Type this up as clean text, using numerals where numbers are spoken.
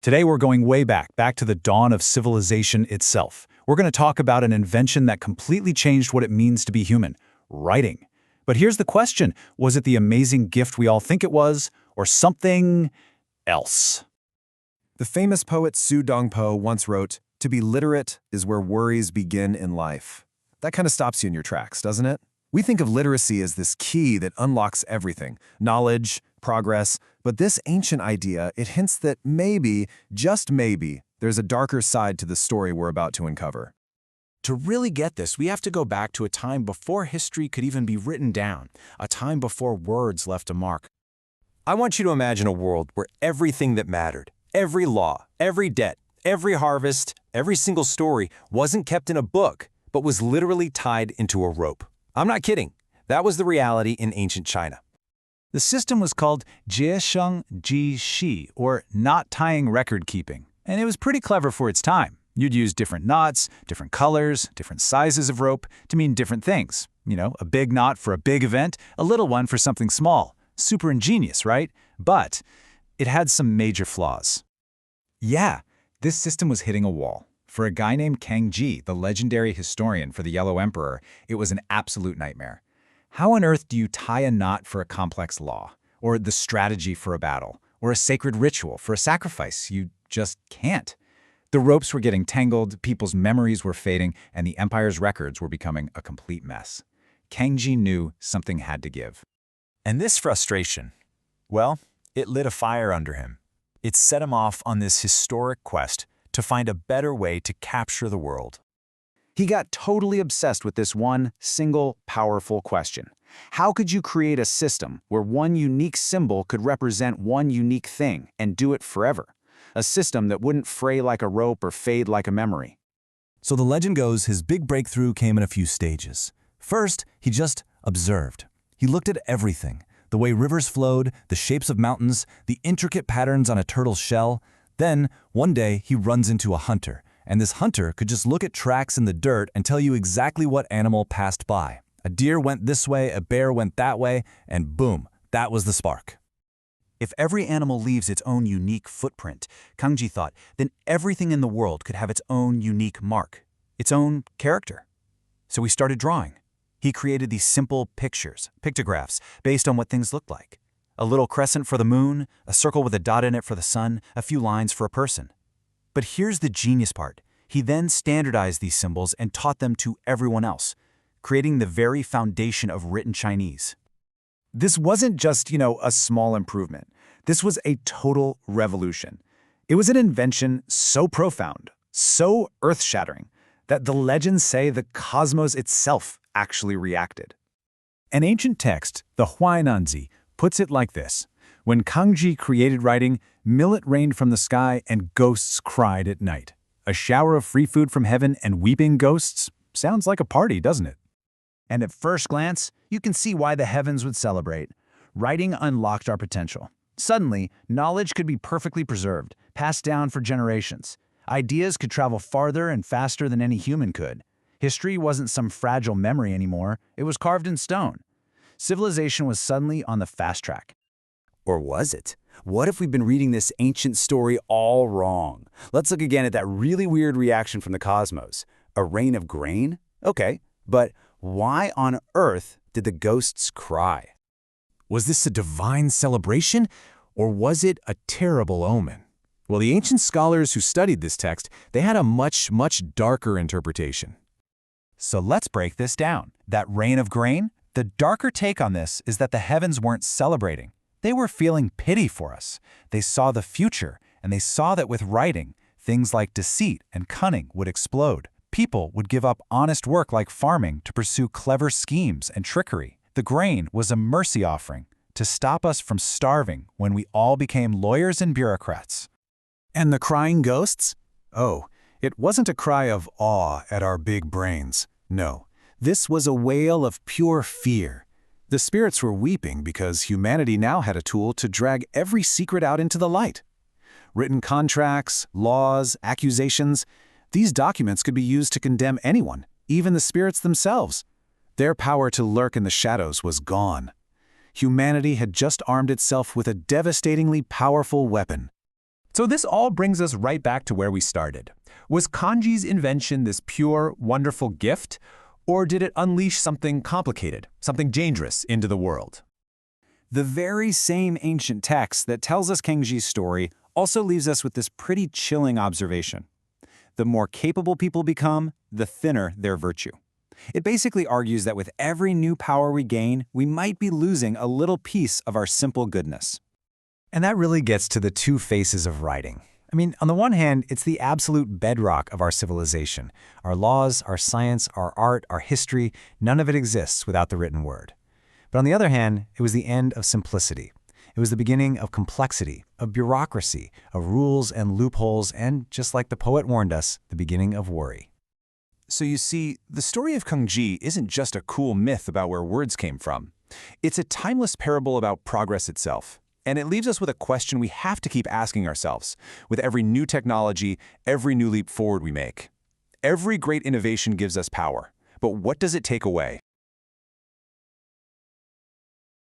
Today we're going way back to the dawn of civilization itself. We're going to talk about an invention that completely changed what it means to be human, writing. But here's the question, was it the amazing gift we all think it was, or something else? The famous poet Su Dongpo once wrote, "To be literate is where worries begin in life." That kind of stops you in your tracks, doesn't it? We think of literacy as this key that unlocks everything, knowledge, progress, but this ancient idea, it hints that maybe, just maybe, there's a darker side to the story we're about to uncover. To really get this, we have to go back to a time before history could even be written down, a time before words left a mark. I want you to imagine a world where everything that mattered, every law, every debt, every harvest, every single story wasn't kept in a book, but was literally tied into a rope. I'm not kidding. That was the reality in ancient China. The system was called jiesheng ji shi, or knot tying record keeping, and it was pretty clever for its time. You'd use different knots, different colors, different sizes of rope to mean different things. You know, a big knot for a big event, a little one for something small. Super ingenious, right? But it had some major flaws. Yeah, this system was hitting a wall. For a guy named Cangjie, the legendary historian for the Yellow Emperor, it was an absolute nightmare. How on earth do you tie a knot for a complex law, or the strategy for a battle, or a sacred ritual for a sacrifice? You just can't. The ropes were getting tangled, people's memories were fading, and the empire's records were becoming a complete mess. Cangjie knew something had to give. And this frustration, well, it lit a fire under him. It set him off on this historic quest to find a better way to capture the world. He got totally obsessed with this one single, powerful question. How could you create a system where one unique symbol could represent one unique thing and do it forever? A system that wouldn't fray like a rope or fade like a memory. So the legend goes his big breakthrough came in a few stages. First, he just observed. He looked at everything, the way rivers flowed, the shapes of mountains, the intricate patterns on a turtle's shell. Then, one day, he runs into a hunter, and this hunter could just look at tracks in the dirt and tell you exactly what animal passed by. A deer went this way, a bear went that way, and boom, that was the spark. If every animal leaves its own unique footprint, Cangjie thought, then everything in the world could have its own unique mark, its own character. So he started drawing. He created these simple pictures, pictographs, based on what things looked like. A little crescent for the moon, a circle with a dot in it for the sun, a few lines for a person. But here's the genius part. He then standardized these symbols and taught them to everyone else, creating the very foundation of written Chinese. This wasn't just, a small improvement. This was a total revolution. It was an invention so profound, so earth-shattering, that the legends say the cosmos itself actually reacted. An ancient text, the Huainanzi, puts it like this. When Cangjie created writing, millet rained from the sky and ghosts cried at night. A shower of free food from heaven and weeping ghosts? Sounds like a party, doesn't it? And at first glance, you can see why the heavens would celebrate. Writing unlocked our potential. Suddenly, knowledge could be perfectly preserved, passed down for generations. Ideas could travel farther and faster than any human could. History wasn't some fragile memory anymore, it was carved in stone. Civilization was suddenly on the fast track. Or was it? What if we've been reading this ancient story all wrong? Let's look again at that really weird reaction from the cosmos. A rain of grain? Okay, but why on earth did the ghosts cry? Was this a divine celebration, or was it a terrible omen? Well, the ancient scholars who studied this text, they had a much darker interpretation. So let's break this down. That rain of grain? The darker take on this is that the heavens weren't celebrating. They were feeling pity for us. They saw the future, and they saw that with writing, things like deceit and cunning would explode. People would give up honest work like farming to pursue clever schemes and trickery. The grain was a mercy offering to stop us from starving when we all became lawyers and bureaucrats. And the crying ghosts? Oh, it wasn't a cry of awe at our big brains. No, this was a wail of pure fear. The spirits were weeping because humanity now had a tool to drag every secret out into the light. Written contracts, laws, accusations, these documents could be used to condemn anyone, even the spirits themselves. Their power to lurk in the shadows was gone. Humanity had just armed itself with a devastatingly powerful weapon. So this all brings us right back to where we started. Was Cangjie's invention this pure, wonderful gift, or did it unleash something complicated, something dangerous into the world? The very same ancient text that tells us Cangjie's story also leaves us with this pretty chilling observation. The more capable people become, the thinner their virtue. It basically argues that with every new power we gain, we might be losing a little piece of our simple goodness. And that really gets to the two faces of writing. I mean, on the one hand, it's the absolute bedrock of our civilization. Our laws, our science, our art, our history, none of it exists without the written word. But on the other hand, it was the end of simplicity. It was the beginning of complexity, of bureaucracy, of rules and loopholes, and, just like the poet warned us, the beginning of worry. So you see, the story of Cangjie isn't just a cool myth about where words came from. It's a timeless parable about progress itself. And it leaves us with a question we have to keep asking ourselves with every new technology, every new leap forward we make. Every great innovation gives us power, but what does it take away?